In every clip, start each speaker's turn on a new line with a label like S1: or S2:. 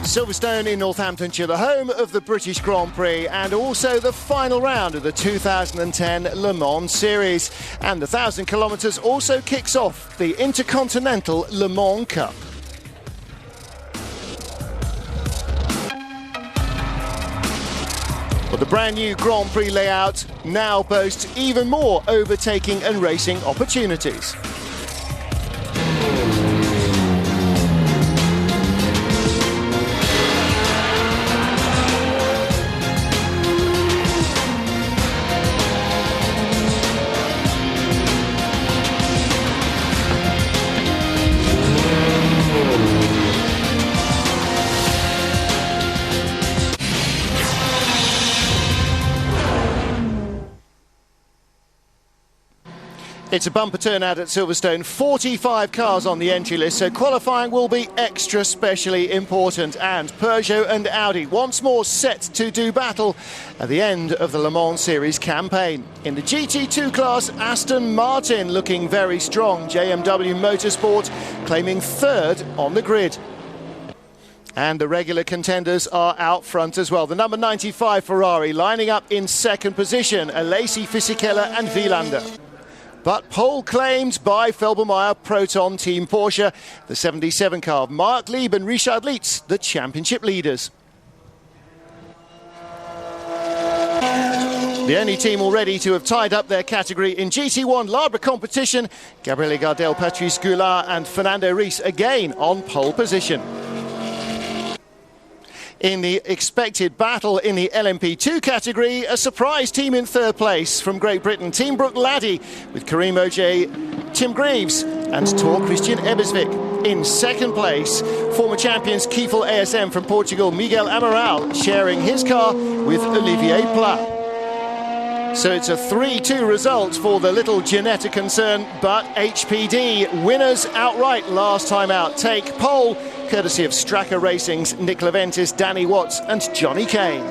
S1: Silverstone in Northamptonshire, the home of the British Grand Prix and also the final round of the 2010 Le Mans Series. And the 1,000 kilometres also kicks off the Intercontinental Le Mans Cup. But the brand new Grand Prix layout now boasts even more overtaking and racing opportunities. It's a bumper turnout at Silverstone, 45 cars on the entry list, so qualifying will be extra specially important. And Peugeot and Audi once more set to do battle at the end of the Le Mans Series campaign. In the GT2 class, Aston Martin looking very strong, JMW Motorsport claiming third on the grid. And the regular contenders are out front as well. The number 95 Ferrari lining up in second position, Alesi, Fisichella and Wielander. But pole claimed by Felbermayr Proton Team Porsche, the 77 car of Mark Lieb and Richard Lietz, the championship leaders. The only team already to have tied up their category in GT1 Labre competition, Gabriele Gardel, Patrice Goulart and Fernando Reis again on pole position. In the expected battle in the LMP2 category, a surprise team in third place from Great Britain, Team Brooke Laddie, with Karim Ojay, Tim Greaves and Tor Christian Ebersvik. In second place, former champions Kiefel ASM from Portugal, Miguel Amaral, sharing his car with Olivier Pla. So it's a 3-2 result for the little Ginetta concern, but HPD winners outright last time out take pole, courtesy of Straka Racing's Nick Leventis, Danny Watts and Johnny Kane.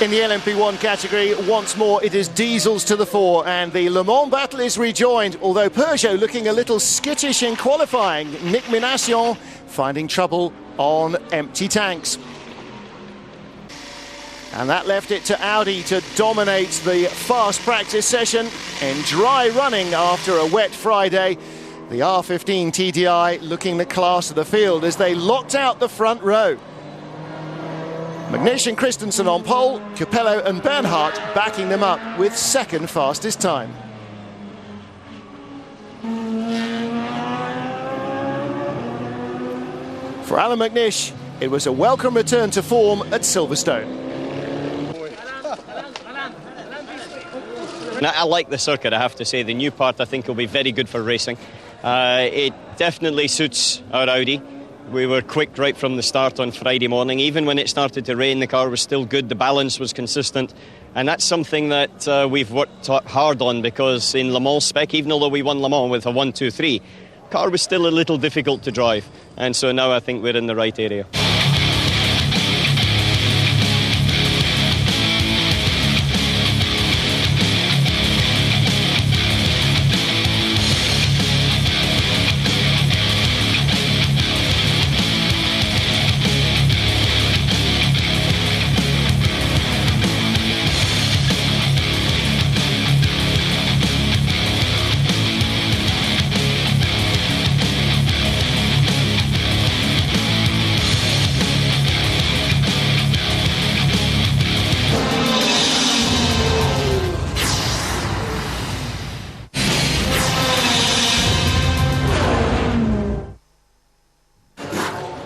S1: In the LMP1 category, once more it is diesels to the fore and the Le Mans battle is rejoined, although Peugeot looking a little skittish in qualifying. Nick Minassian finding trouble on empty tanks. And that left it to Audi to dominate the fast practice session in dry running after a wet Friday. The R15 TDI looking the class of the field as they locked out the front row. McNish and Christensen on pole, Capello and Bernhardt backing them up with second fastest time. For Alan McNish, it was a welcome return to form at Silverstone.
S2: I like the circuit, I have to say. The new part I think will be very good for racing. It definitely suits our Audi. We were quick right from the start on Friday morning. Even when it started to rain, the car was still good, the balance was consistent. And that's something that we've worked hard on, because in Le Mans spec, even although we won Le Mans with a 1-2-3, the car was still a little difficult to drive. And so now I think we're in the right area.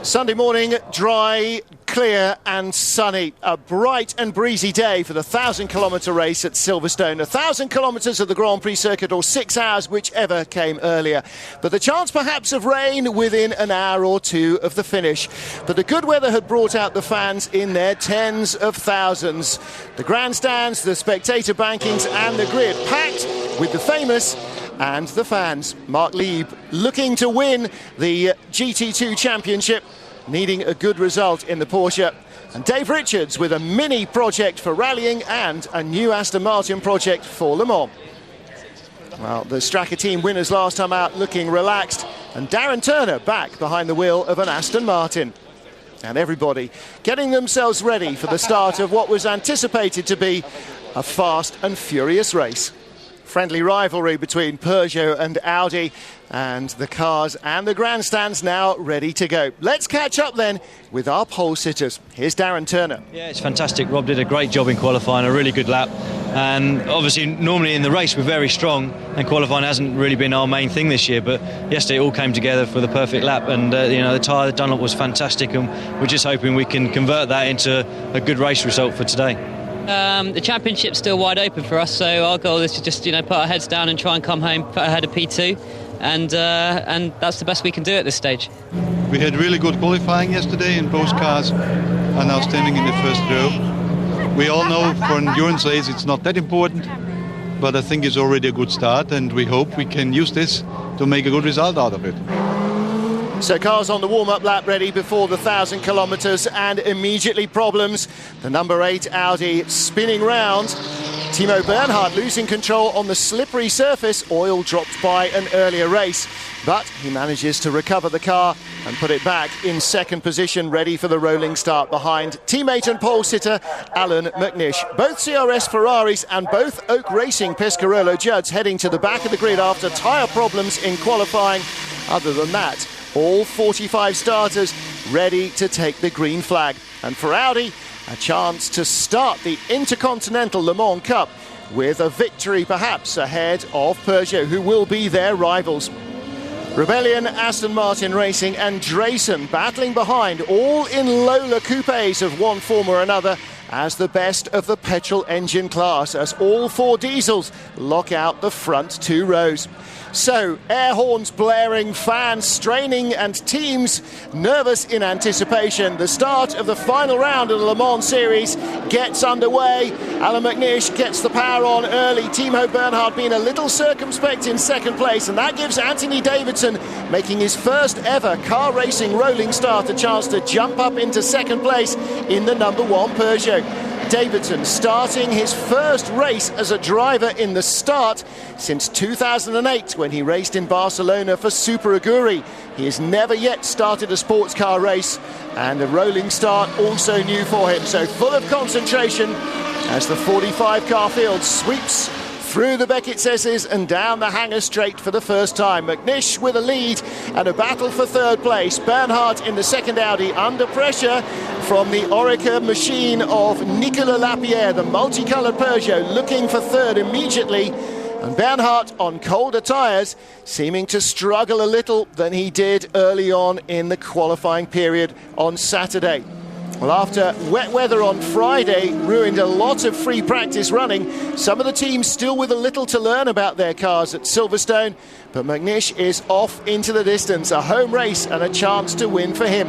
S1: Sunday morning, dry, clear and sunny. A bright and breezy day for the 1,000-kilometre race at Silverstone. 1,000 kilometres of the Grand Prix circuit, or 6 hours, whichever came earlier. But the chance perhaps of rain within an hour or two of the finish. But the good weather had brought out the fans in their tens of thousands. The grandstands, the spectator bankings and the grid packed with the famous and the fans. Mark Lieb looking to win the GT2 championship, needing a good result in the Porsche. And Dave Richards with a mini project for rallying and a new Aston Martin project for Le Mans. Well, the Straka team winners last time out looking relaxed. and Darren Turner back behind the wheel of an Aston Martin. And everybody getting themselves ready for the start of what was anticipated to be a fast and furious race. Friendly rivalry between Peugeot and Audi, and the cars and the grandstands now ready to go. Let's catch up then with our pole sitters. Here's Darren Turner.
S3: Yeah, it's fantastic. Rob did a great job in qualifying, a really good lap. And obviously, normally in the race, we're very strong, and qualifying hasn't really been our main thing this year. But yesterday, it all came together for the perfect lap. And, the tyre, the Dunlop was fantastic. And we're just hoping we can convert that into a good race result for today.
S4: The championship's still wide open for us, so our goal is to just put our heads down and try and come home ahead of P2, and that's the best we can do at this stage.
S5: We had really good qualifying yesterday, and both cars are now standing in the first row. We all know for an endurance race it's not that important, but I think it's already a good start, and we hope we can use this to make a good result out of it.
S1: So cars on the warm-up lap ready before the 1,000 kilometres, and immediately problems. The number 8 Audi spinning round. Timo Bernhard losing control on the slippery surface. Oil dropped by an earlier race, but he manages to recover the car and put it back in second position, ready for the rolling start behind teammate and pole sitter Alan McNish. Both CRS Ferraris and both Oak Racing Pescarolo Judds heading to the back of the grid after tyre problems in qualifying. Other than that, all 45 starters ready to take the green flag. And for Audi, a chance to start the Intercontinental Le Mans Cup with a victory perhaps ahead of Peugeot, who will be their rivals. Rebellion, Aston Martin Racing and Drayson battling behind, all in Lola coupes of one form or another, as the best of the petrol engine class, as all 4 diesels lock out the front 2 rows. So, air horns blaring, fans straining and teams nervous in anticipation. The start of the final round of the Le Mans Series gets underway. Alan McNish gets the power on early. Timo Bernhard being a little circumspect in second place, and that gives Anthony Davidson, making his first ever car racing rolling start, a chance to jump up into second place in the number 1 Peugeot. Davidson starting his first race as a driver in the start since 2008 when he raced in Barcelona for Super Aguri. He has never yet started a sports car race, and a rolling start also new for him. So full of concentration as the 45 car field sweeps through the Beckett Sesses and down the Hangar Straight for the first time. McNish with a lead and a battle for third place. Bernhard in the second Audi under pressure from the Oreca machine of Nicolas Lapierre, the multicoloured Peugeot, looking for third immediately. And Bernhard on colder tyres, seeming to struggle a little than he did early on in the qualifying period on Saturday. Well, after wet weather on Friday ruined a lot of free practice running, some of the teams still with a little to learn about their cars at Silverstone, but McNish is off into the distance, a home race and a chance to win for him.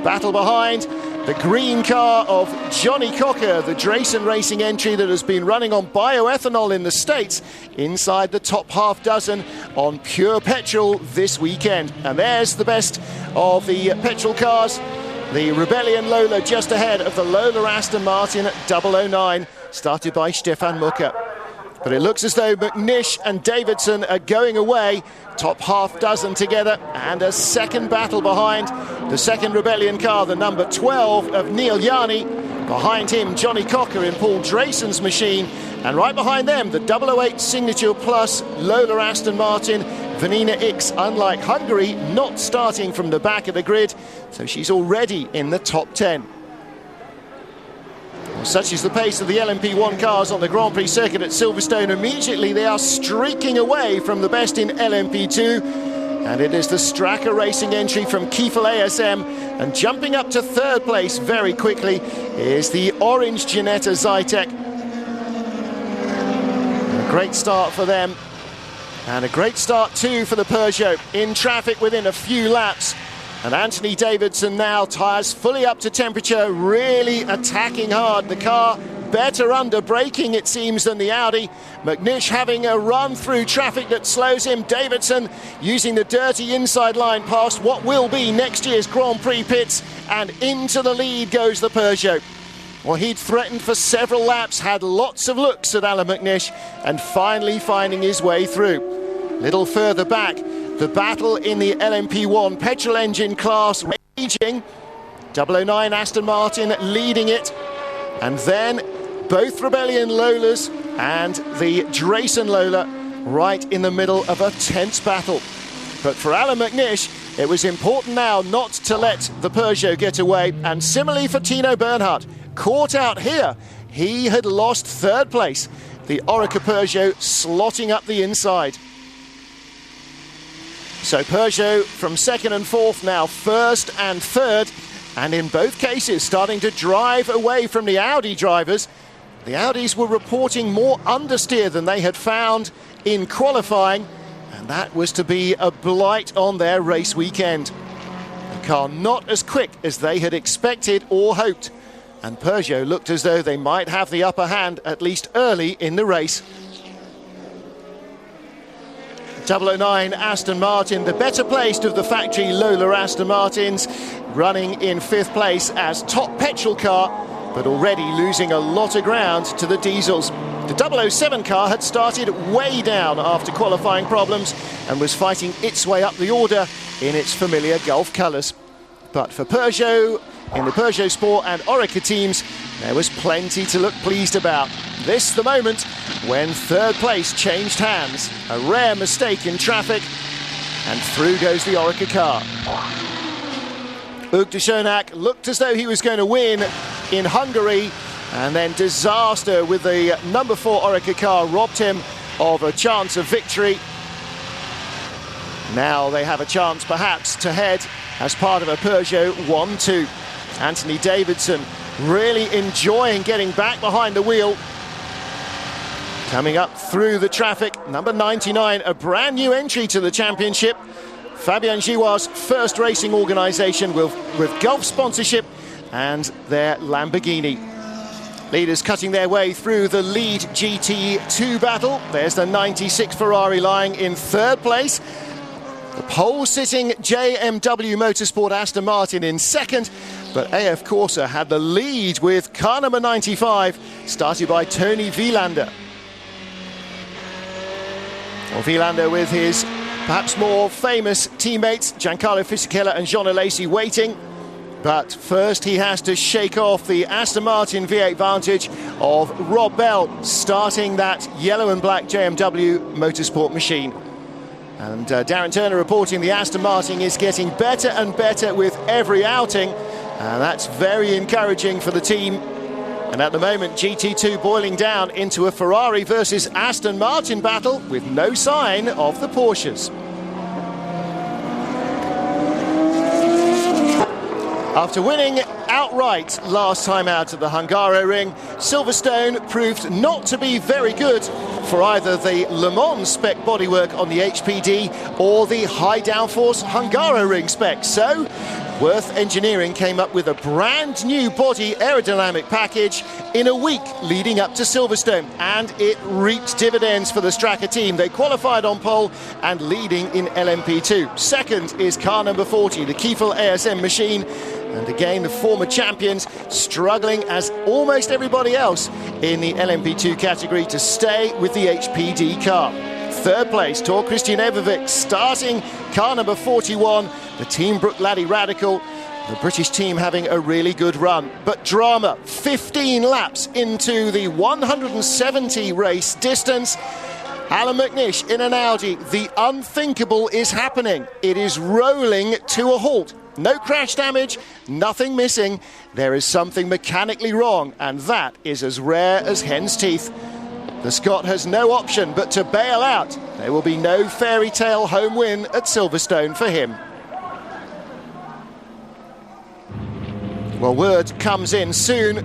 S1: Battle behind the green car of Johnny Cocker, the Drayson Racing entry that has been running on bioethanol in the States, inside the top half dozen on pure petrol this weekend. And there's the best of the petrol cars. The Rebellion Lola just ahead of the Lola Aston Martin 009, started by Stefan Mucker. But it looks as though McNish and Davidson are going away, top half dozen together, and a second battle behind the second Rebellion car, the number 12 of Neil Yarni. Behind him, Johnny Cocker in Paul Drayson's machine, and right behind them, the 008 Signature Plus Lola Aston Martin, Vanina X, unlike Hungary, not starting from the back of the grid, so she's already in the top 10. Well, such is the pace of the LMP1 cars on the Grand Prix circuit at Silverstone. Immediately they are streaking away from the best in LMP2, and it is the Straka Racing entry from Kiefel ASM, and jumping up to third place very quickly is the orange Ginetta Zytek. A great start for them. And a great start too for the Peugeot, in traffic within a few laps. And Anthony Davidson now, tyres fully up to temperature, really attacking hard. The car better under braking, it seems, than the Audi. McNish having a run through traffic that slows him. Davidson using the dirty inside line past what will be next year's Grand Prix pits, and into the lead goes the Peugeot. Well, he'd threatened for several laps, had lots of looks at Alan McNish, and finally finding his way through. Little further back, The battle in the LMP1 petrol engine class raging. 009 Aston Martin leading it. And then both Rebellion Lolas and the Drayson Lola right in the middle of a tense battle. But for Alan McNish, it was important now not to let the Peugeot get away. And similarly for Tino Bernhardt, caught out here, he had lost third place. The Oreca Peugeot slotting up the inside. So Peugeot from second and fourth, now first and third. And in both cases starting to drive away from the Audi drivers. The Audis were reporting more understeer than they had found in qualifying. And that was to be a blight on their race weekend. The car not as quick as they had expected or hoped. And Peugeot looked as though they might have the upper hand, at least early in the race. 009 Aston Martin, the better placed of the factory Lola Aston Martins, running in fifth place as top petrol car, but already losing a lot of ground to the diesels. The 007 car had started way down after qualifying problems and was fighting its way up the order in its familiar Gulf colours. But for Peugeot, in the Peugeot Sport and Oreca teams, there was plenty to look pleased about. This the moment when third place changed hands. A rare mistake in traffic, and through goes the Oreca car. Hugues de Schoenack looked as though he was going to win in Hungary, and then disaster with the number 4 Oreca car robbed him of a chance of victory. Now they have a chance perhaps to head as part of a Peugeot 1-2. Anthony Davidson really enjoying getting back behind the wheel. Coming up through the traffic, number 99, a brand new entry to the championship. Fabien Giroir's first racing organisation with Gulf sponsorship and their Lamborghini. Leaders cutting their way through the lead GT2 battle. There's the 96 Ferrari lying in third place. The pole-sitting JMW Motorsport Aston Martin in second, but AF Corsa had the lead with car number 95, started by Tony Vilander. Well, Vilander with his perhaps more famous teammates, Giancarlo Fisichella and Jean Alesi, waiting. But first he has to shake off the Aston Martin V8 Vantage of Rob Bell, starting that yellow and black JMW Motorsport machine. And Darren Turner reporting the Aston Martin is getting better and better with every outing. And that's very encouraging for the team. And at the moment, GT2 boiling down into a Ferrari versus Aston Martin battle with no sign of the Porsches. After winning outright last time out at the Hungaroring, Silverstone proved not to be very good for either the Le Mans spec bodywork on the HPD or the high downforce Hungaroring spec. So, Worth Engineering came up with a brand new body aerodynamic package in a week leading up to Silverstone, and it reaped dividends for the Straka team. They qualified on pole and leading in LMP2. Second is car number 40, the Kiefel ASM machine. And again, the former champions struggling as almost everybody else in the LMP2 category to stay with the HPD car. Third place, Tor Christian Evervik starting car number 41, the Team Brook Laddie Radical. The British team having a really good run. But drama, 15 laps into the 170 race distance. Alan McNish in an Audi. The unthinkable is happening. It is rolling to a halt. No crash damage, nothing missing. There is something mechanically wrong, and that is as rare as hen's teeth. The Scot has no option but to bail out. There will be no fairy tale home win at Silverstone for him. Well, word comes in soon,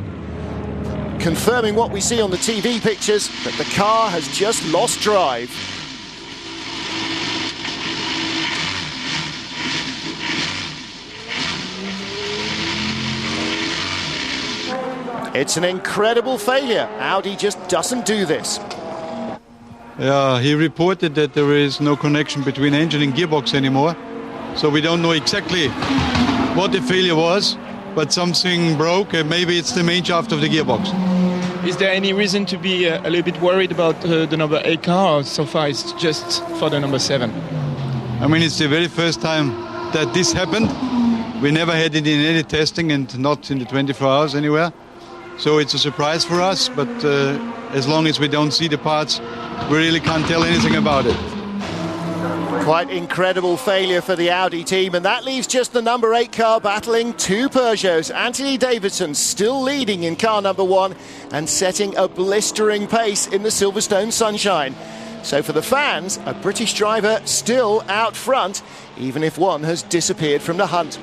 S1: confirming what we see on the TV pictures, that the car has just lost drive. It's an incredible failure. Audi just doesn't do this.
S5: Yeah, he reported that there is no connection between engine and gearbox anymore. So we don't know exactly what the failure was, but something broke, and maybe it's the main shaft of the gearbox.
S6: Is there any reason to be a little bit worried about the number 8 car, or so far it's just for the number 7?
S5: I mean, it's the very first time that this happened. We never had it in any testing and not in the 24 hours anywhere. So it's a surprise for us, but as long as we don't see the parts, we really can't tell anything about it.
S1: Quite incredible failure for the Audi team, and that leaves just the number 8 car battling 2 Peugeots. Anthony Davidson still leading in car number 1 and setting a blistering pace in the Silverstone sunshine. So for the fans, a British driver still out front, even if one has disappeared from the hunt.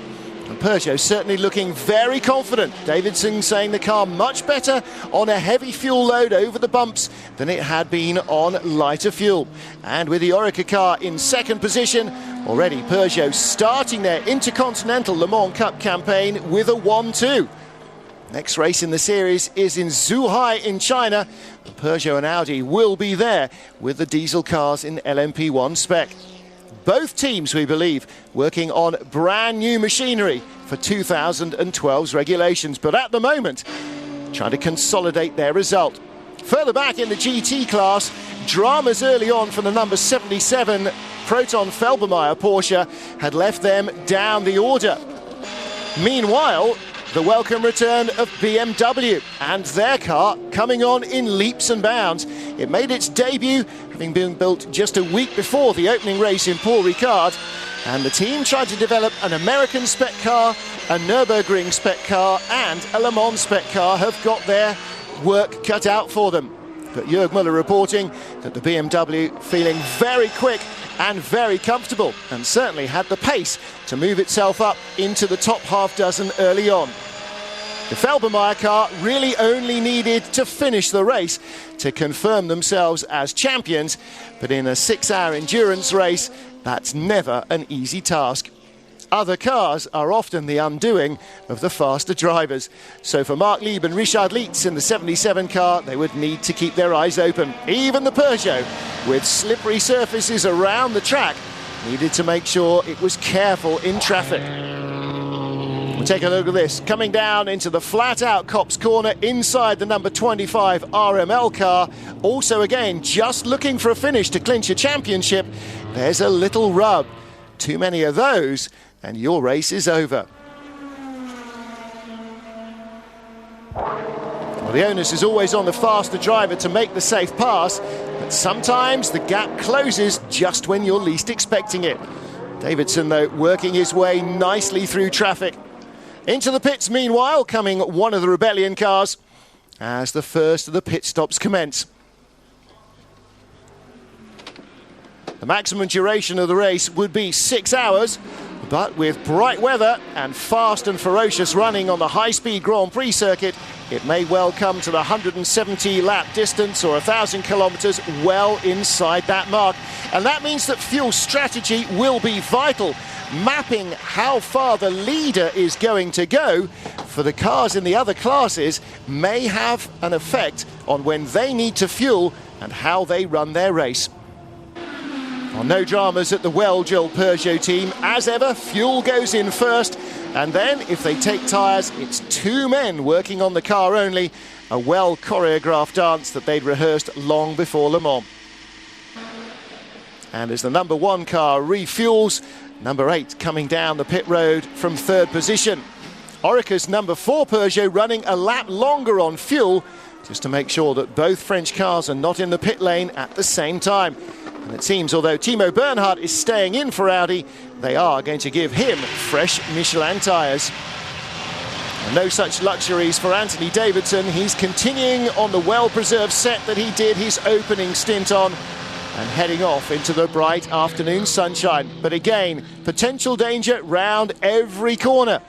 S1: And Peugeot certainly looking very confident. Davidson saying the car much better on a heavy fuel load over the bumps than it had been on lighter fuel. And with the Oreca car in second position, already Peugeot starting their Intercontinental Le Mans Cup campaign with a 1-2. Next race in the series is in Zhuhai in China. Peugeot and Audi will be there with the diesel cars in LMP1 spec. Both teams, we believe, working on brand new machinery for 2012's regulations, but at the moment trying to consolidate their result. Further back in the GT class, dramas early on from the number 77 Proton Felbermayr Porsche had left them down the order. Meanwhile, the welcome return of BMW and their car coming on in leaps and bounds. It made its debut, having been built just a week before the opening race in Paul Ricard, and the team tried to develop an American spec car, a Nürburgring spec car and a Le Mans spec car have got their work cut out for them. But Jörg Müller reporting that the BMW feeling very quick and very comfortable, and certainly had the pace to move itself up into the top half dozen early on. The Felbermayr car really only needed to finish the race to confirm themselves as champions, but in a 6-hour endurance race, that's never an easy task. Other cars are often the undoing of the faster drivers. So for Mark Lieb and Richard Lietz in the 77 car, they would need to keep their eyes open. Even the Peugeot, with slippery surfaces around the track, needed to make sure it was careful in traffic. We'll take a look at this. Coming down into the flat-out Copse corner inside the number 25 RML car. Also again, just looking for a finish to clinch a championship. There's a little rub. Too many of those, and your race is over. Well, the onus is always on the faster driver to make the safe pass, but sometimes the gap closes just when you're least expecting it. Davidson, though, working his way nicely through traffic. Into the pits, meanwhile, coming one of the Rebellion cars as the first of the pit stops commence. The maximum duration of the race would be 6 hours, but with bright weather and fast and ferocious running on the high-speed Grand Prix circuit, it may well come to the 170 lap distance or 1,000 kilometres well inside that mark. And that means that fuel strategy will be vital. Mapping how far the leader is going to go for the cars in the other classes may have an effect on when they need to fuel and how they run their race. Well, no dramas at the well-drilled Peugeot team. As ever, fuel goes in first, and then if they take tyres, it's 2 men working on the car only, a well-choreographed dance that they'd rehearsed long before Le Mans. And as the number 1 car refuels, number 8 coming down the pit road from 3rd position. Oreca's number 4 Peugeot running a lap longer on fuel, just to make sure that both French cars are not in the pit lane at the same time. And it seems, although Timo Bernhard is staying in for Audi, they are going to give him fresh Michelin tyres. No such luxuries for Anthony Davidson. He's continuing on the well-preserved set that he did his opening stint on and heading off into the bright afternoon sunshine. But again, potential danger round every corner.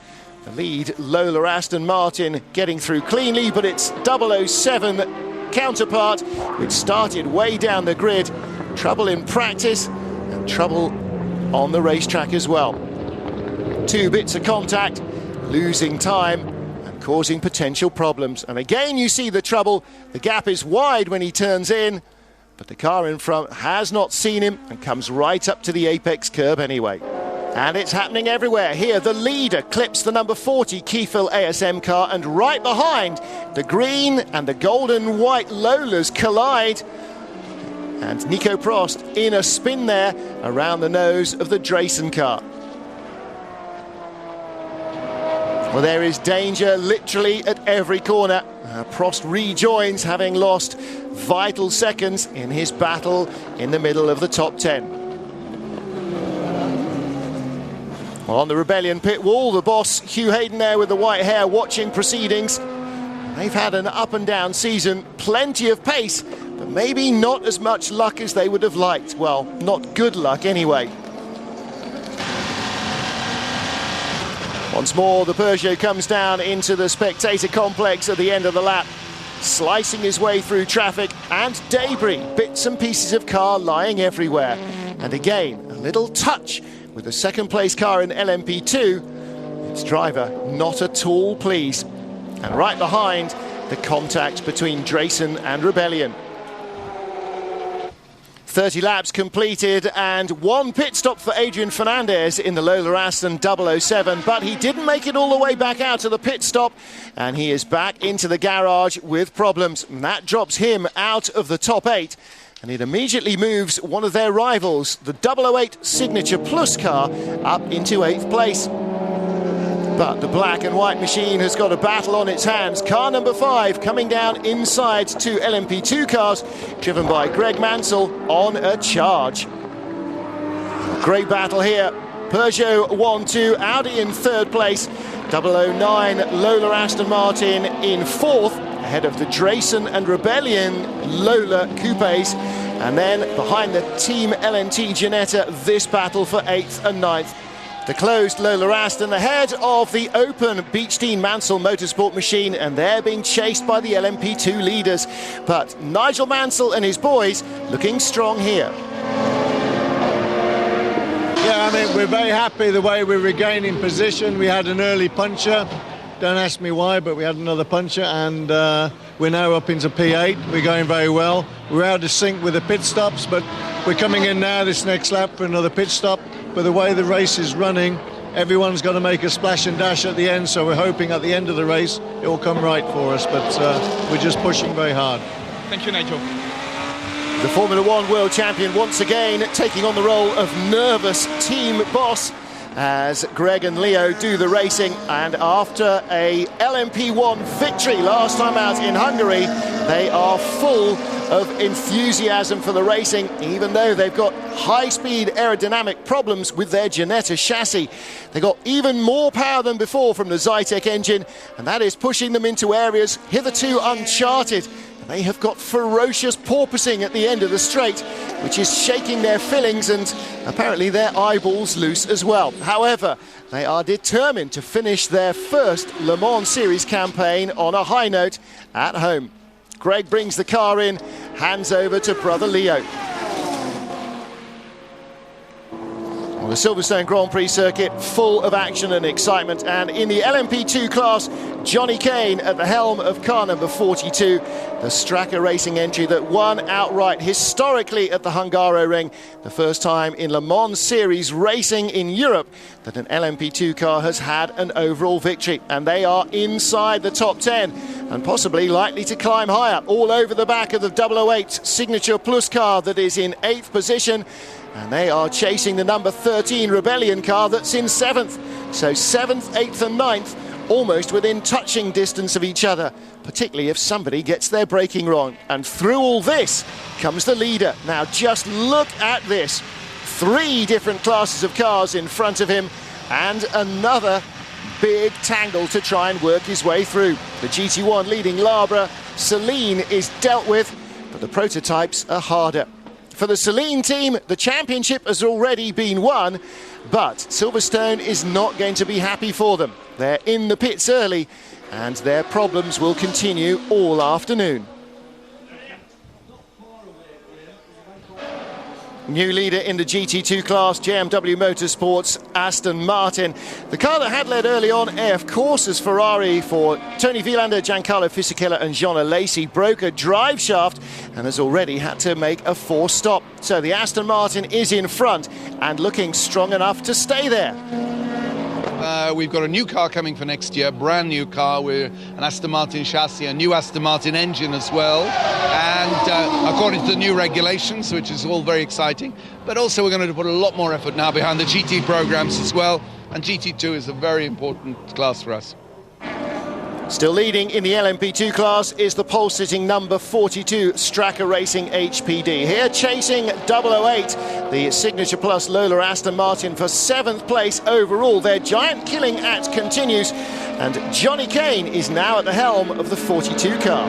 S1: The lead, Lola Aston Martin, getting through cleanly, but it's 007 counterpart, which started way down the grid. Trouble in practice and trouble on the racetrack as well. 2 bits of contact, losing time and causing potential problems. And again, you see the trouble. The gap is wide when he turns in, but the car in front has not seen him and comes right up to the apex curb anyway. And it's happening everywhere. Here, the leader clips the number 40 Keyfield ASM car, and right behind, the green and the golden white Lolas collide. And Nico Prost in a spin there around the nose of the Drayson car. Well, there is danger literally at every corner. Prost rejoins, having lost vital seconds in his battle in the middle of the top 10. Well, on the Rebellion pit wall, the boss, Hugh Hayden there with the white hair, watching proceedings. They've had an up and down season, plenty of pace, but maybe not as much luck as they would have liked. Well, not good luck anyway. Once more, the Peugeot comes down into the spectator complex at the end of the lap, slicing his way through traffic and debris, bits and pieces of car lying everywhere. And again, a little touch with the second place car in LMP2. Its driver not at all pleased. And right behind, the contact between Drayson and Rebellion. 30 laps completed and one pit stop for Adrian Fernandez in the Lola Aston 007, but he didn't make it all the way back out to the pit stop, and he is back into the garage with problems. And that drops him out of the top 8, and it immediately moves one of their rivals, the 008 Signature Plus car, up into 8th place. But the black and white machine has got a battle on its hands. Car number 5 coming down inside 2 LMP2 cars, driven by Greg Mansell on a charge. Great battle here. Peugeot 1-2, Audi in 3rd place, 009 Lola Aston Martin in 4th, ahead of the Drayson and Rebellion Lola Coupes. And then behind the Team LNT Ginetta, this battle for 8th and 9th. The closed Lola Aston ahead of the open Beechstein Mansell Motorsport machine, and they're being chased by the LMP2 leaders. But Nigel Mansell and his boys looking strong here.
S7: Yeah, I mean, we're very happy the way we're regaining position. We had an early puncher. Don't ask me why, but we had another puncher, and we're now up into P8. We're going very well. We're out of sync with the pit stops, but we're coming in now this next lap for another pit stop. But the way the race is running, everyone's got to make a splash and dash at the end, so we're hoping at the end of the race it will come right for us, but we're just pushing very hard.
S6: Thank you, Nigel.
S1: The Formula One world champion once again taking on the role of nervous team boss as Greg and Leo do the racing. And after a LMP1 victory last time out in Hungary, they are full of enthusiasm for the racing, even though they've got high-speed aerodynamic problems with their Ginetta chassis. They got even more power than before from the Zytek engine, and that is pushing them into areas hitherto uncharted. They have got ferocious porpoising at the end of the straight, which is shaking their fillings and apparently their eyeballs loose as well. However, they are determined to finish their first Le Mans Series campaign on a high note at home. Greg brings the car in, hands over to brother Leo. Well, the Silverstone Grand Prix circuit full of action and excitement, and in the LMP2 class, Johnny Kane at the helm of car number 42, the Straka Racing entry that won outright historically at the Hungaroring, the first time in Le Mans Series racing in Europe that an LMP2 car has had an overall victory, and they are inside the top 10 and possibly likely to climb higher, all over the back of the 008 Signature Plus car that is in 8th position. And they are chasing the number 13 Rebellion car that's in 7th. So 7th, 8th and 9th, almost within touching distance of each other, particularly if somebody gets their braking wrong. And through all this comes the leader. Now just look at this. 3 different classes of cars in front of him, and another big tangle to try and work his way through. The GT1 leading Labra, Celine is dealt with, but the prototypes are harder. For the Celine team, the championship has already been won, but Silverstone is not going to be happy for them. They're in the pits early, and their problems will continue all afternoon. New leader in the GT2 class, JMW Motorsports, Aston Martin. The car that had led early on, AF Corsa's Ferrari for Tony Vielander, Giancarlo Fisichella and Jean Alesi, broke a drive shaft and has already had to make a 4th stop. So the Aston Martin is in front and looking strong enough to stay there.
S8: We've got a new car coming for next year, brand new car with an Aston Martin chassis, a new Aston Martin engine as well, and according to the new regulations, which is all very exciting. But also we're going to put a lot more effort now behind the GT programs as well, and GT2 is a very important class for us.
S1: Still leading in the LMP2 class is the pole-sitting number 42 Stracker Racing HPD. Here chasing 008, the Signature Plus Lola Aston Martin for 7th place overall. Their giant killing act continues, and Johnny Kane is now at the helm of the 42 car.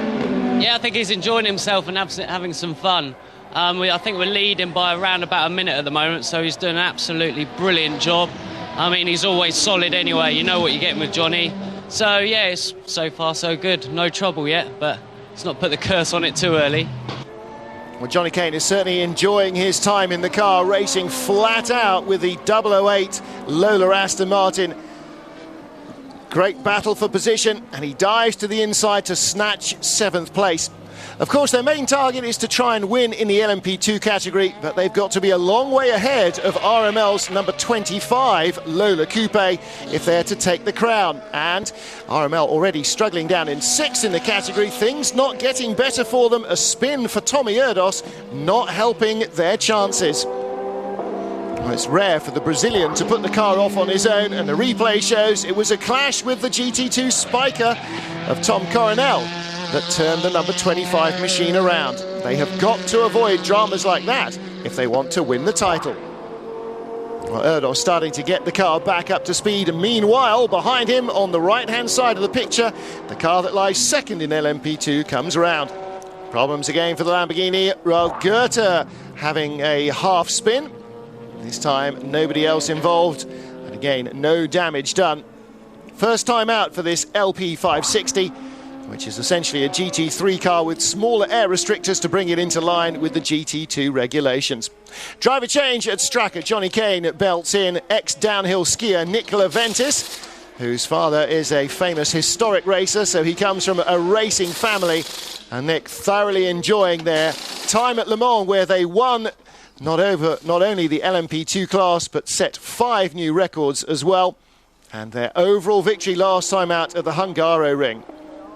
S9: Yeah, I think he's enjoying himself and having some fun. I think we're leading by around about a minute at the moment, so he's doing an absolutely brilliant job. I mean, he's always solid anyway. You know what you're getting with Johnny. So, yeah, it's so far so good. No trouble yet, but let's not put the curse on it too early.
S1: Well, Johnny Kane is certainly enjoying his time in the car, racing flat out with the 008 Lola Aston Martin. Great battle for position, and he dives to the inside to snatch 7th place. Of course, their main target is to try and win in the LMP2 category, but they've got to be a long way ahead of RML's number 25 Lola Coupe if they're to take the crown. And RML already struggling down in 6th in the category, things not getting better for them. A spin for Tommy Erdos not helping their chances. Well, it's rare for the Brazilian to put the car off on his own, and the replay shows it was a clash with the GT2 Spiker of Tom Coronel that turned the number 25 machine around. They have got to avoid dramas like that if they want to win the title. Well, Erdos starting to get the car back up to speed. Meanwhile, behind him on the right-hand side of the picture, the car that lies second in LMP2 comes around. Problems again for the Lamborghini. Goethe having a half spin. This time, nobody else involved. And again, no damage done. First time out for this LP560, which is essentially a GT3 car with smaller air restrictors to bring it into line with the GT2 regulations. Driver change at Stracker. Johnny Kane belts in ex-downhill skier Nicola Ventis, whose father is a famous historic racer, so he comes from a racing family. And Nick thoroughly enjoying their time at Le Mans, where they won not only the LMP2 class, but set 5 new records as well. And their overall victory last time out at the Hungaroring.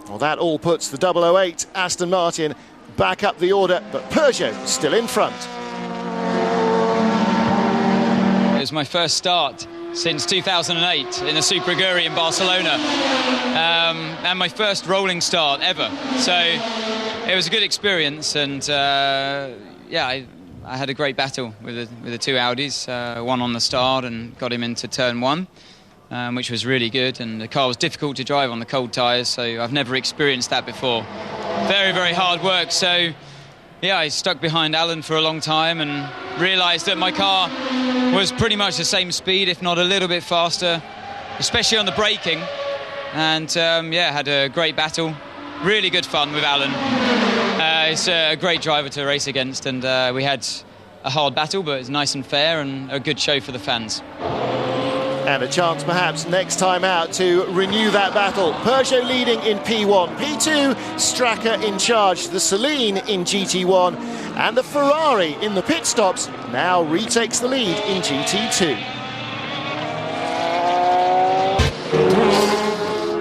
S1: Well, that all puts the 008 Aston Martin back up the order, but Peugeot still in front.
S10: It was my first start since 2008 in a Super Aguri in Barcelona, and my first rolling start ever. So it was a good experience, and I had a great battle with the two Audis, one on the start and got him into turn 1. Which was really good, and the car was difficult to drive on the cold tyres, so I've never experienced that before. Very, very hard work, so yeah, I stuck behind Alan for a long time and realised that my car was pretty much the same speed, if not a little bit faster, especially on the braking, and had a great battle. Really good fun with Alan. He's a great driver to race against, and we had a hard battle, but it's nice and fair and a good show for the fans.
S1: And a chance perhaps next time out to renew that battle. Peugeot leading in P1, P2 Stracker in charge, the Celine in GT1, and the Ferrari in the pit stops now retakes the lead in GT2.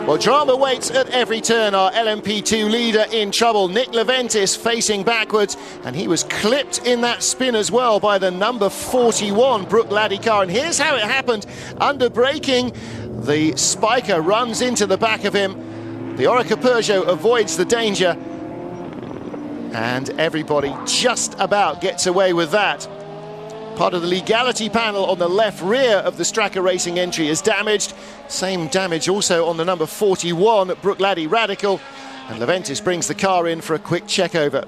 S1: Well, drama waits at every turn. Our LMP2 leader in trouble, Nick Leventis, facing backwards, and he was clipped in that spin as well by the number 41 Brooke Laddie car. And here's how it happened. Under braking, the Spiker runs into the back of him. The Oreca Peugeot avoids the danger, and everybody just about gets away with that. Part of the legality panel on the left rear of the Stracker Racing entry is damaged. Same damage also on the number 41, Brooke Laddie Radical. And Leventis brings the car in for a quick check over.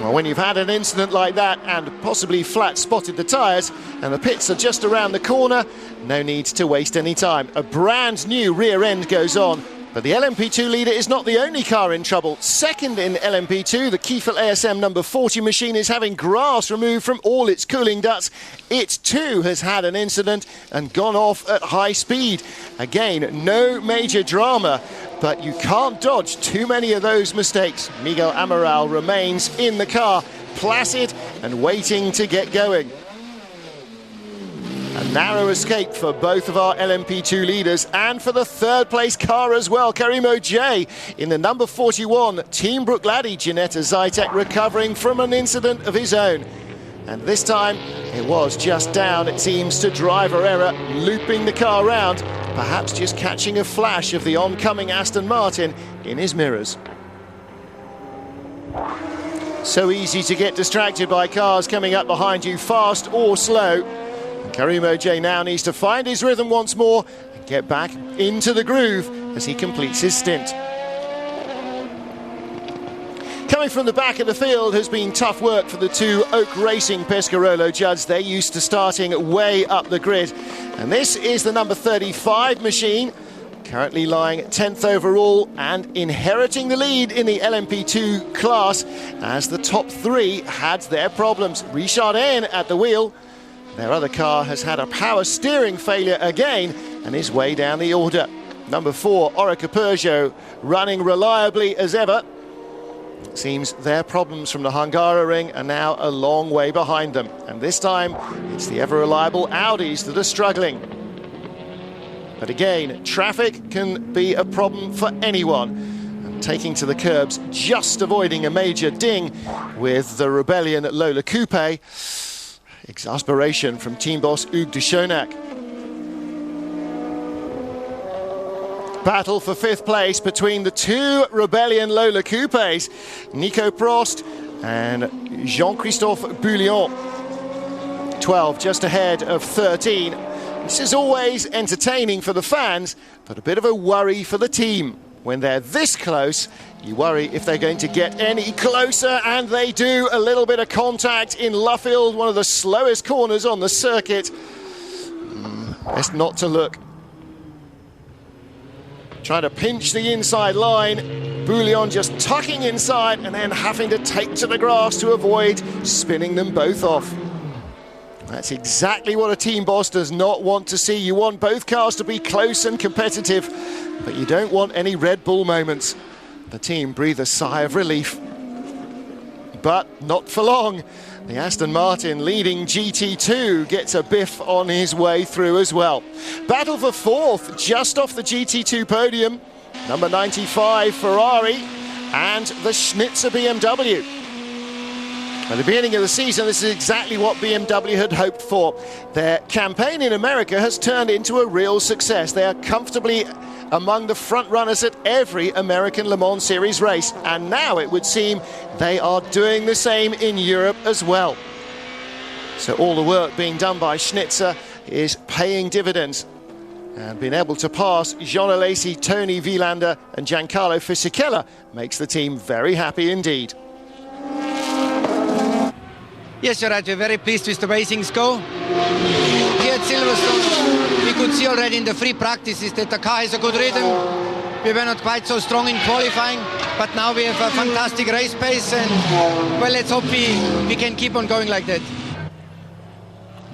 S1: Well, when you've had an incident like that and possibly flat spotted the tyres and the pits are just around the corner, no need to waste any time. A brand new rear end goes on. But the LMP2 leader is not the only car in trouble. Second in LMP2, the Kiefel ASM number 40 machine is having grass removed from all its cooling ducts. It too has had an incident and gone off at high speed. Again, no major drama, but you can't dodge too many of those mistakes. Miguel Amaral remains in the car, placid and waiting to get going. And Narrow escape for both of our LMP2 leaders and for the third place car as well. Karim Oj in the number 41 Team Bruichladdich, Ginetta Zytek recovering from an incident of his own. And this time it was just down, it seems, to driver error, looping the car round, perhaps just catching a flash of the oncoming Aston Martin in his mirrors. So easy to get distracted by cars coming up behind you, fast or slow. And Karim Oj now needs to find his rhythm once more and get back into the groove as he completes his stint. Coming from the back of the field has been tough work for the two Oak Racing Pescarolo Judds. They're used to starting way up the grid. And this is the number 35 machine, currently lying 10th overall and inheriting the lead in the LMP2 class as the top three had their problems. Richard N at the wheel. Their other car has had a power steering failure again and is way down the order. Number 4, Orica Peugeot, running reliably as ever. It seems their problems from the Hungaroring are now a long way behind them. And this time, it's the ever-reliable Audis that are struggling. But again, traffic can be a problem for anyone. And taking to the curbs, just avoiding a major ding with the Rebellion Lola Coupe. Exasperation from team boss Hugues de Schoenack. Battle for 5th place between the two Rebellion Lola Coupes, Nico Prost and Jean-Christophe Bouillon. 12 just ahead of 13. This is always entertaining for the fans, but a bit of a worry for the team. When they're this close, you worry if they're going to get any closer, and they do. A little bit of contact in Luffield, one of the slowest corners on the circuit. Best not to look. Trying to pinch the inside line. Bouillon just tucking inside and then having to take to the grass to avoid spinning them both off. That's exactly what a team boss does not want to see. You want both cars to be close and competitive, but you don't want any Red Bull moments. The team breathe a sigh of relief. But not for long. The Aston Martin leading GT2 gets a biff on his way through as well. Battle for 4th, just off the GT2 podium. Number 95 Ferrari and the Schnitzer BMW. At the beginning of the season, this is exactly what BMW had hoped for. Their campaign in America has turned into a real success. They are comfortably among the front runners at every American Le Mans Series race, and now it would seem they are doing the same in Europe as well. So all the work being done by Schnitzer is paying dividends, and being able to pass Jean Alesi, Tony Vilander and Giancarlo Fisichella makes the team very happy indeed.
S11: Yes, you're right. We're very pleased with the way things go. Here at Silverstone, we could see already in the free practices that the car has a good rhythm. We were not quite so strong in qualifying, but now we have a fantastic race pace, and well, let's hope we can keep on going like that.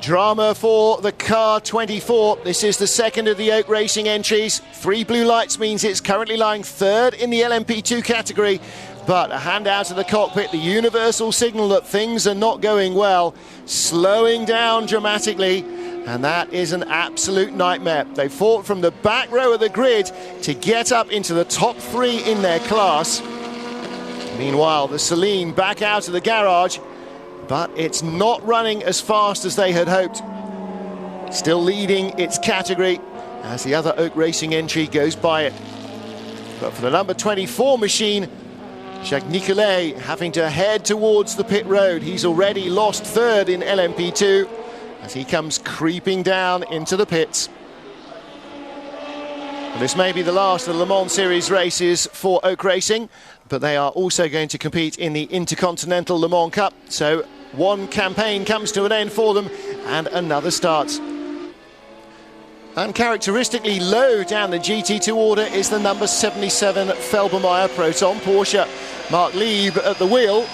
S1: Drama for the car 24. This is the second of the Oak Racing entries. 3 blue lights means it's currently lying 3rd in the LMP2 category. But a hand out of the cockpit, the universal signal that things are not going well, slowing down dramatically, and that is an absolute nightmare. They fought from the back row of the grid to get up into the top 3 in their class. Meanwhile, the Celine back out of the garage, but it's not running as fast as they had hoped. Still leading its category as the other Oak Racing entry goes by it. But for the number 24 machine, Jacques Nicolet having to head towards the pit road. He's already lost 3rd in LMP2 as he comes creeping down into the pits. And this may be the last of the Le Mans Series races for Oak Racing, but they are also going to compete in the Intercontinental Le Mans Cup. So one campaign comes to an end for them and another starts. Uncharacteristically low down the GT2 order is the number 77 Felbermeyer Proton Porsche. Mark Lieb at the wheel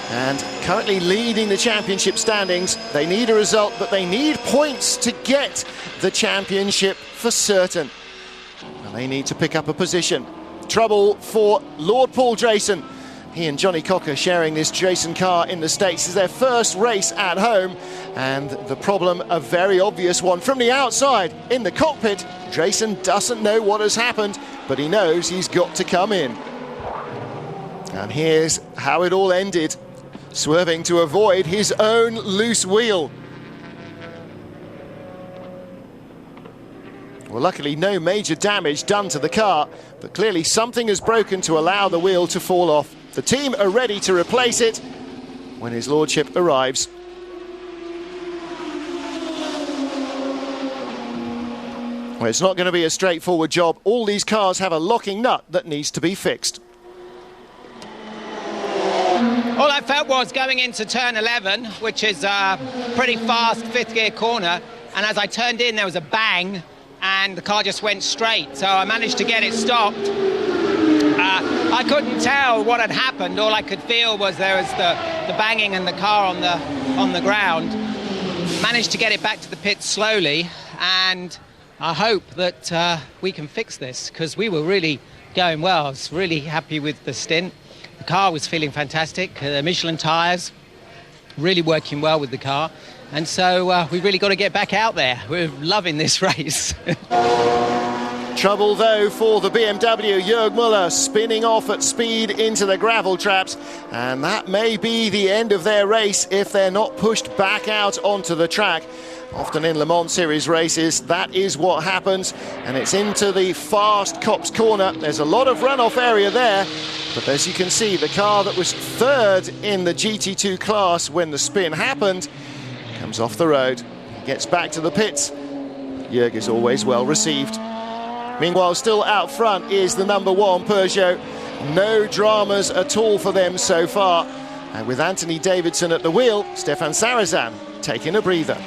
S1: and currently leading the championship standings. They need a result, but they need points to get the championship for certain. And they need to pick up a position. Trouble for Lord Paul Drayson. He and Johnny Cocker sharing this Jason car in the States. Is their first race at home, and the problem, a very obvious one. From the outside, in the cockpit, Jason doesn't know what has happened, but he knows he's got to come in. And here's how it all ended, swerving to avoid his own loose wheel. Well, luckily no major damage done to the car, but clearly something has broken to allow the wheel to fall off. The team are ready to replace it when his lordship arrives. Well, it's not going to be a straightforward job. All these cars have a locking nut that needs to be fixed.
S12: All I felt was going into turn 11, which is a pretty fast fifth gear corner, and as I turned in there was a bang and the car just went straight, so I managed to get it stopped. I couldn't tell what had happened. All I could feel was there was the banging and the car on the ground. Managed to get it back to the pit slowly, and I hope that we can fix this, because we were really going well. I was really happy with the stint. The car was feeling fantastic. The Michelin tyres really working well with the car, and so we've really got to get back out there. We're loving this race.
S1: Trouble though for the BMW. Jörg Müller spinning off at speed into the gravel traps, and that may be the end of their race if they're not pushed back out onto the track. Often in Le Mans Series races, that is what happens, and it's into the fast Copse corner. There's a lot of runoff area there, but as you can see, the car that was third in the GT2 class when the spin happened comes off the road. He gets back to the pits. Jörg is always well received. Meanwhile, still out front is the number 1 Peugeot. No dramas at all for them so far. And with Anthony Davidson at the wheel, Stefan Sarrazin taking a breather.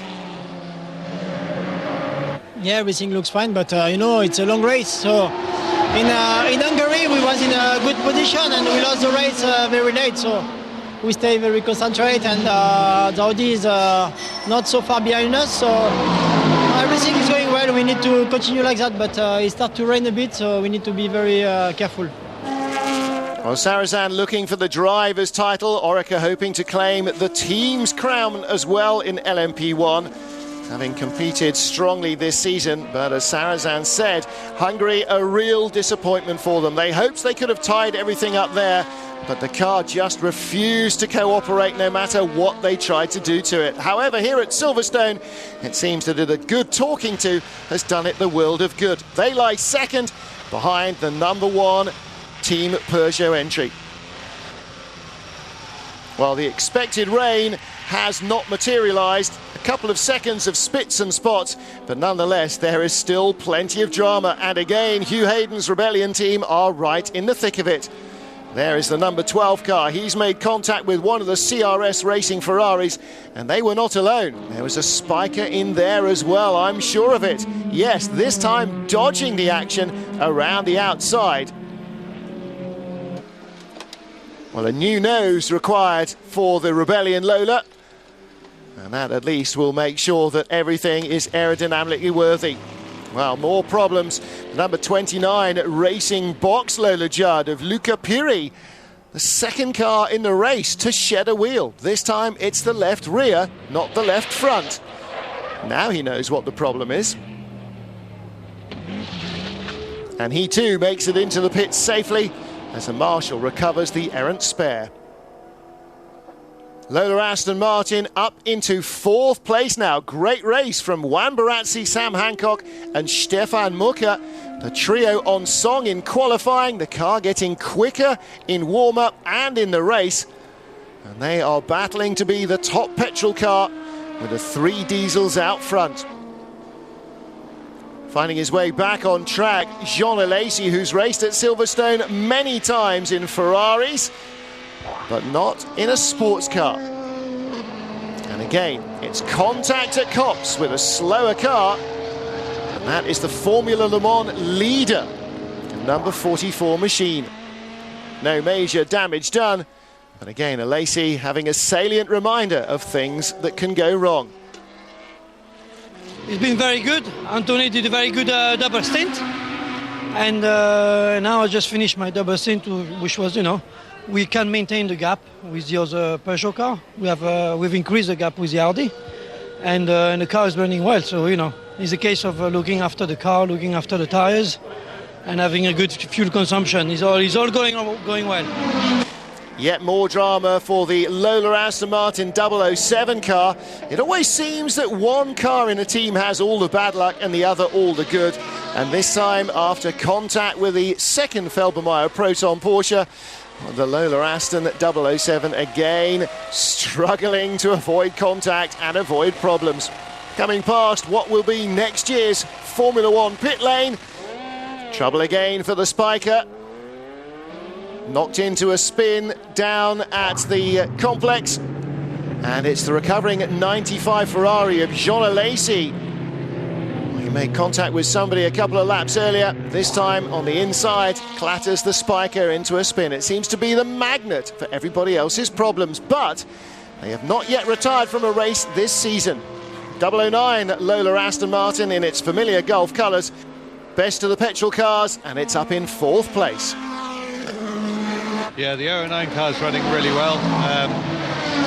S13: Yeah, everything looks fine, but you know, it's a long race. So in Hungary, we was in a good position and we lost the race very late. So we stay very concentrated, and the Audi is not so far behind us. So everything is going well. We need to continue like that, but it starts to rain a bit, so we need to be very careful.
S1: Well, Sarrazin looking for the driver's title. Orica hoping to claim the team's crown as well in LMP1, having competed strongly this season. But as Sarrazin said, Hungary a real disappointment for them. They hoped they could have tied everything up there, but the car just refused to cooperate no matter what they tried to do to it. However, here at Silverstone, it seems that a good talking to has done it the world of good. They lie second behind the number 1 Team Peugeot entry. Well, the expected rain has not materialised. A couple of seconds of spits and spots, but nonetheless there is still plenty of drama, and again Hugh Hayden's Rebellion team are right in the thick of it. There is the number 12 car. He's made contact with one of the CRS Racing Ferraris, and they were not alone. There was a spiker in there as well, I'm sure of it. Yes, this time dodging the action around the outside. Well, a new nose required for the Rebellion Lola, and that at least will make sure that everything is aerodynamically worthy. Well, more problems. Number 29 Racing Box Lola Judd of Luca Piri, the second car in the race to shed a wheel. This time it's the left rear, not the left front. Now he knows what the problem is. And he too makes it into the pits safely as the marshal recovers the errant spare. Lola Aston Martin up into 4th place now. Great race from Juan Barazzi, Sam Hancock and Stefan Mucker. The trio on song in qualifying, the car getting quicker in warm-up and in the race. And they are battling to be the top petrol car with the 3 diesels out front. Finding his way back on track, Jean Alesi, who's raced at Silverstone many times in Ferraris, but not in a sports car. And again, it's contact at Copse with a slower car, and that is the Formula Le Mans leader, number 44 machine. No major damage done, but again, Alesi having a salient reminder of things that can go wrong.
S14: It's been very good. Anthony did a very good double stint, and now I just finished my double stint, which was, you know, we can maintain the gap with the other Peugeot car. We've increased the gap with the Audi, and the car is running well. So it's a case of looking after the car, looking after the tires, and having a good fuel consumption. It's all going well.
S1: Yet more drama for the Lola Aston Martin 007 car. It always seems that one car in a team has all the bad luck and the other all the good. And this time, after contact with the second Felbermayr Proton Porsche, the Lola Aston 007 again struggling to avoid contact and avoid problems. Coming past what will be next year's Formula One pit lane. Trouble again for the Spiker. Knocked into a spin down at the complex, and it's the recovering 95 Ferrari of Jean Alesi. He made contact with somebody a couple of laps earlier. This time on the inside, clatters the Spiker into a spin. It seems to be the magnet for everybody else's problems, but they have not yet retired from a race this season. 009 Lola Aston Martin in its familiar Gulf colours. Best of the petrol cars, and it's up in 4th place.
S15: Yeah, the 09 car's running really well.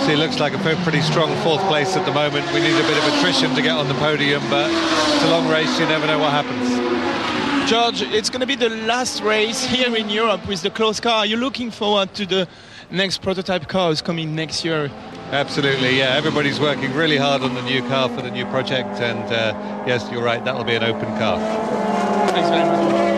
S15: So it looks like a pretty strong 4th place at the moment. We need a bit of attrition to get on the podium, but it's a long race, you never know what happens.
S6: George, it's going to be the last race here in Europe with the close car. Are you looking forward to the next prototype cars coming next year?
S15: Absolutely, yeah. Everybody's working really hard on the new car for the new project, and yes, you're right, that'll be an open car.
S6: Thanks very much.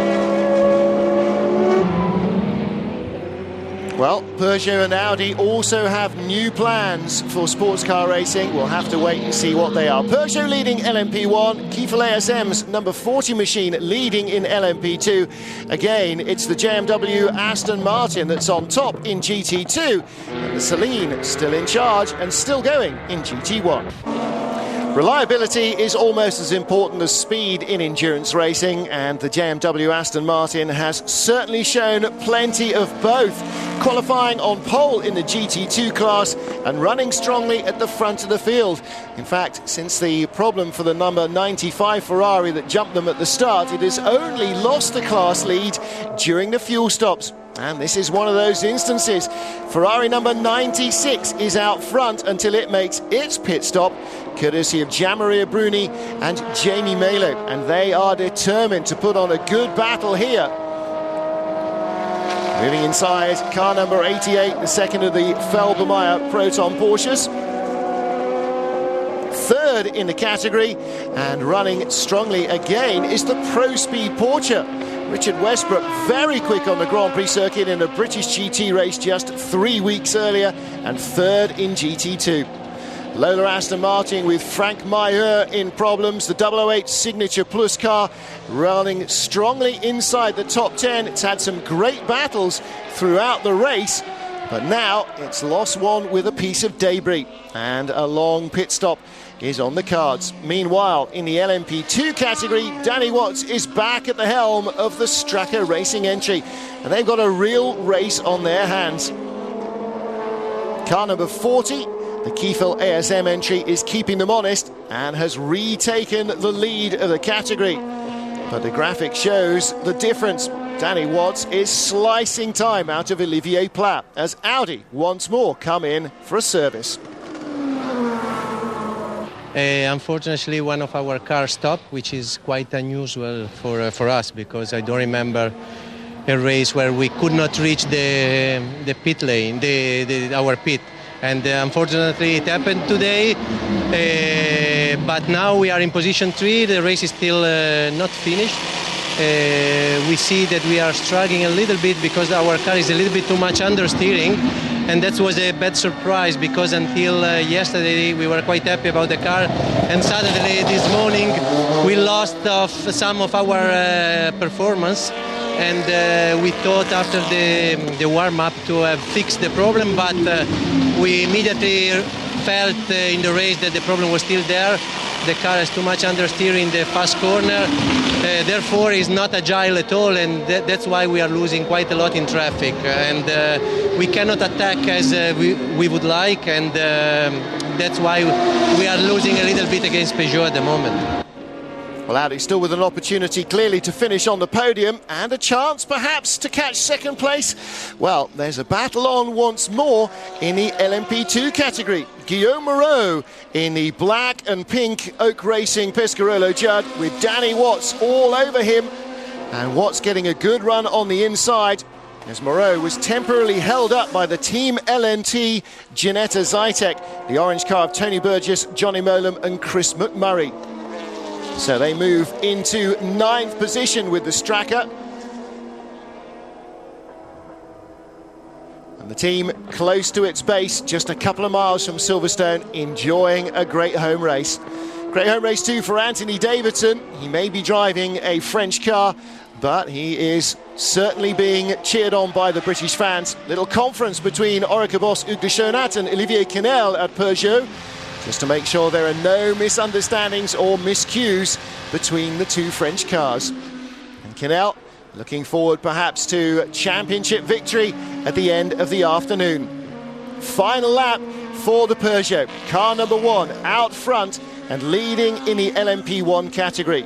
S1: Well, Peugeot and Audi also have new plans for sports car racing. We'll have to wait and see what they are. Peugeot leading LMP1, Kiefer ASM's number 40 machine leading in LMP2. Again, it's the JMW Aston Martin that's on top in GT2, and the Celine still in charge and still going in GT1. Reliability is almost as important as speed in endurance racing, and the JMW Aston Martin has certainly shown plenty of both, qualifying on pole in the GT2 class and running strongly at the front of the field. In fact, since the problem for the number 95 Ferrari that jumped them at the start, it has only lost the class lead during the fuel stops. And this is one of those instances. Ferrari number 96 is out front until it makes its pit stop, courtesy of Gianmaria Bruni and Jamie Melo. And they are determined to put on a good battle here. Moving inside, car number 88, the second of the Felbermayr Proton Porsches. Third in the category, and running strongly again is the Pro Speed Porsche. Richard Westbrook, very quick on the Grand Prix circuit in a British GT race just 3 weeks earlier, and third in GT2. Lola Aston Martin with Frank Mayer in problems. The 008 Signature Plus car running strongly inside the top 10. It's had some great battles throughout the race, but now it's lost one with a piece of debris, and a long pit stop is on the cards. Meanwhile, in the LMP2 category, Danny Watts is back at the helm of the Stracker Racing entry, and they've got a real race on their hands. Car number 40, the Kiefer ASM entry, is keeping them honest and has retaken the lead of the category. But the graphic shows the difference. Danny Watts is slicing time out of Olivier Plat as Audi once more come in for a service.
S16: Unfortunately, one of our cars stopped, which is quite unusual for us, because I don't remember a race where we could not reach the pit lane, our pit. And unfortunately, it happened today. But now we are in position 3. The race is still not finished. We see that we are struggling a little bit because our car is a little bit too much understeering, and that was a bad surprise, because until yesterday we were quite happy about the car, and suddenly this morning we lost some of our performance, and we thought after the warm-up to have fixed the problem, but we immediately felt in the race that the problem was still there. The car has too much understeer in the fast corner, therefore is not agile at all, and that's why we are losing quite a lot in traffic, and we cannot attack as we would like, and that's why we are losing a little bit against Peugeot at the moment.
S1: Well, Audi still with an opportunity clearly to finish on the podium and a chance perhaps to catch second place. Well, there's a battle on once more in the LMP2 category. Guillaume Moreau in the black and pink Oak Racing Pescarolo Judd with Danny Watts all over him. And Watts getting a good run on the inside as Moreau was temporarily held up by the Team LNT Ginetta Zytek, the orange car of Tony Burgess, Johnny Molam and Chris McMurray. So they move into 9th position with the Straka. And the team close to its base, just a couple of miles from Silverstone, enjoying a great home race. Great home race too for Anthony Davidson. He may be driving a French car, but he is certainly being cheered on by the British fans. Little conference between Orica boss Hugues de Chaunath and Olivier Quenel at Peugeot, just to make sure there are no misunderstandings or miscues between the two French cars. And Quenel looking forward perhaps to championship victory at the end of the afternoon. Final lap for the Peugeot. Car number 1 out front and leading in the LMP1 category.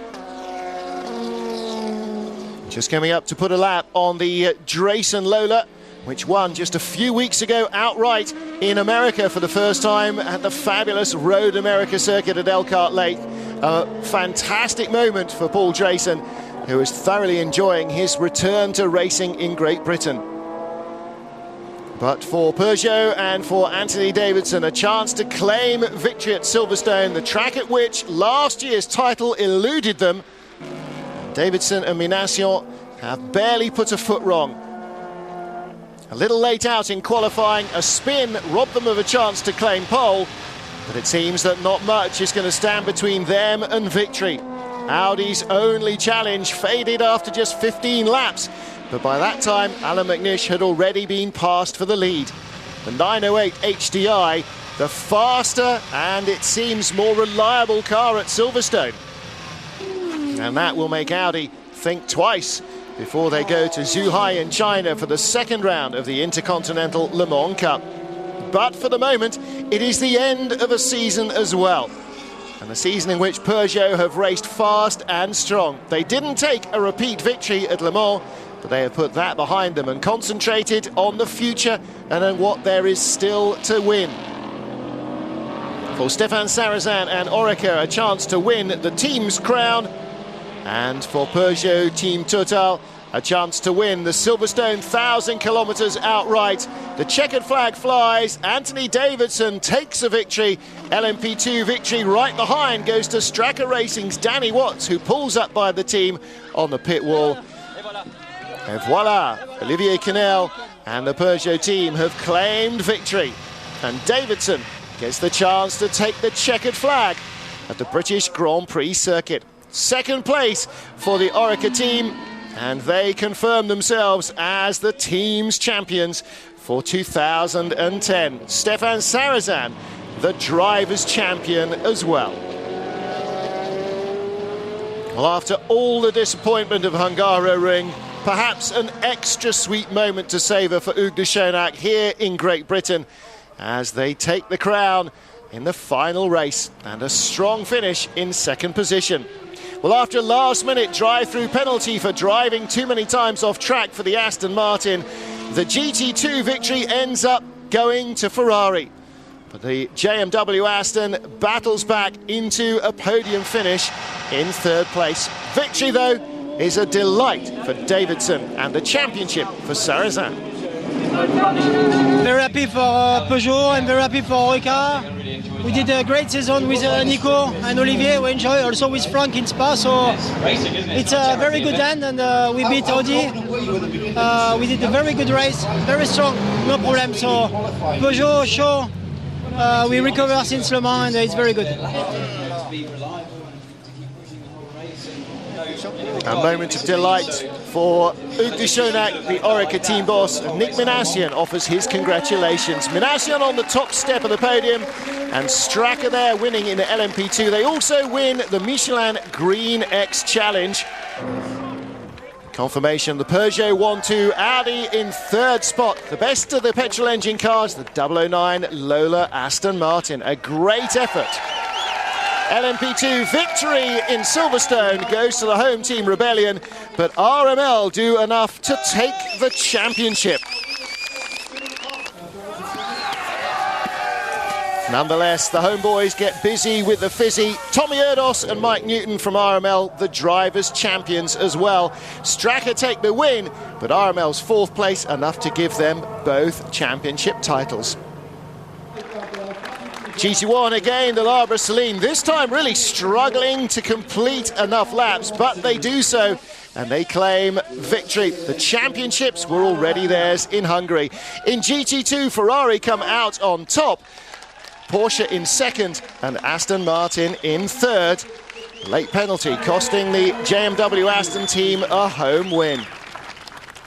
S1: Just coming up to put a lap on the Drayson Lola, which won just a few weeks ago outright in America for the first time at the fabulous Road America circuit at Elkhart Lake. A fantastic moment for Paul Drayson, who is thoroughly enjoying his return to racing in Great Britain. But for Peugeot and for Anthony Davidson, a chance to claim victory at Silverstone, the track at which last year's title eluded them. Davidson and Minassian have barely put a foot wrong. A little late out in qualifying, a spin robbed them of a chance to claim pole, but it seems that not much is going to stand between them and victory. Audi's only challenge faded after just 15 laps, but by that time Alan McNish had already been passed for the lead. The 908 HDI, the faster and it seems more reliable car at Silverstone. And that will make Audi think twice before they go to Zhuhai in China for the second round of the Intercontinental Le Mans Cup. But for the moment, it is the end of a season as well. And a season in which Peugeot have raced fast and strong. They didn't take a repeat victory at Le Mans, but they have put that behind them and concentrated on the future and on what there is still to win. For Stéphane Sarrazin and Orica, a chance to win the team's crown. And for Peugeot Team Total, a chance to win the Silverstone 1,000 kilometres outright. The checkered flag flies. Anthony Davidson takes a victory. LMP2 victory right behind goes to Straka Racing's Danny Watts, who pulls up by the team on the pit wall. And voila, Olivier Quenel and the Peugeot team have claimed victory. And Davidson gets the chance to take the checkered flag at the British Grand Prix circuit. Second place for the Orica team, and they confirm themselves as the team's champions for 2010. Stéphane Sarrazin, the driver's champion as well. Well, after all the disappointment of Hungaroring, perhaps an extra sweet moment to savour for Hugues de Chaunath here in Great Britain as they take the crown in the final race and a strong finish in second position. Well, after a last-minute drive-through penalty for driving too many times off track for the Aston Martin, the GT2 victory ends up going to Ferrari. But the JMW Aston battles back into a podium finish in third place. Victory, though, is a delight for Davidson and the championship for Sarrazin.
S13: Very happy for Peugeot and very happy for Orica. We did a great season with Nico and Olivier. We enjoy also with Frank in Spa. So it's a very good end, and we beat Audi. We did a very good race, very strong, no problem. So Peugeot show we recover since Le Mans, and it's very good.
S1: A moment of delight for Hugues de Chaunath, the Orica team boss. Nick Minassian offers his congratulations. Minassian on the top step of the podium, and Straka there winning in the LMP2. They also win the Michelin Green X Challenge. Confirmation, the Peugeot 1-2, Audi in third spot. The best of the petrol engine cars, the 009 Lola Aston Martin. A great effort LMP2 victory in Silverstone goes to the home team Rebellion, but RML do enough to take the championship. Nonetheless, the homeboys get busy with the fizzy. Tommy Erdos and Mike Newton from RML, the drivers' champions as well. Straka take the win, but RML's 4th place enough to give them both championship titles. GT1 again, the Labra Celine, this time really struggling to complete enough laps, but they do so, and they claim victory. The championships were already theirs in Hungary. In GT2, Ferrari come out on top. Porsche in 2nd and Aston Martin in 3rd. Late penalty costing the JMW Aston team a home win.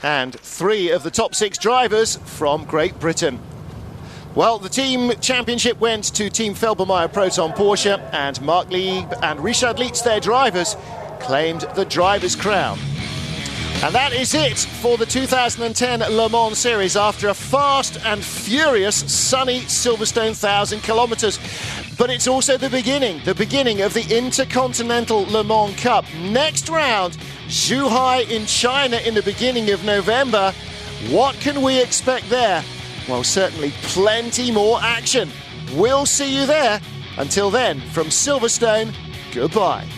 S1: And 3 of the top 6 drivers from Great Britain. Well, the team championship went to Team Felbermayr Proton Porsche, and Mark Lieb and Richard Lietz, their drivers, claimed the driver's crown. And that is it for the 2010 Le Mans Series after a fast and furious sunny Silverstone 1,000 kilometres. But it's also the beginning of the Intercontinental Le Mans Cup. Next round, Zhuhai in China in the beginning of November. What can we expect there? Well, certainly plenty more action. We'll see you there. Until then, from Silverstone, goodbye.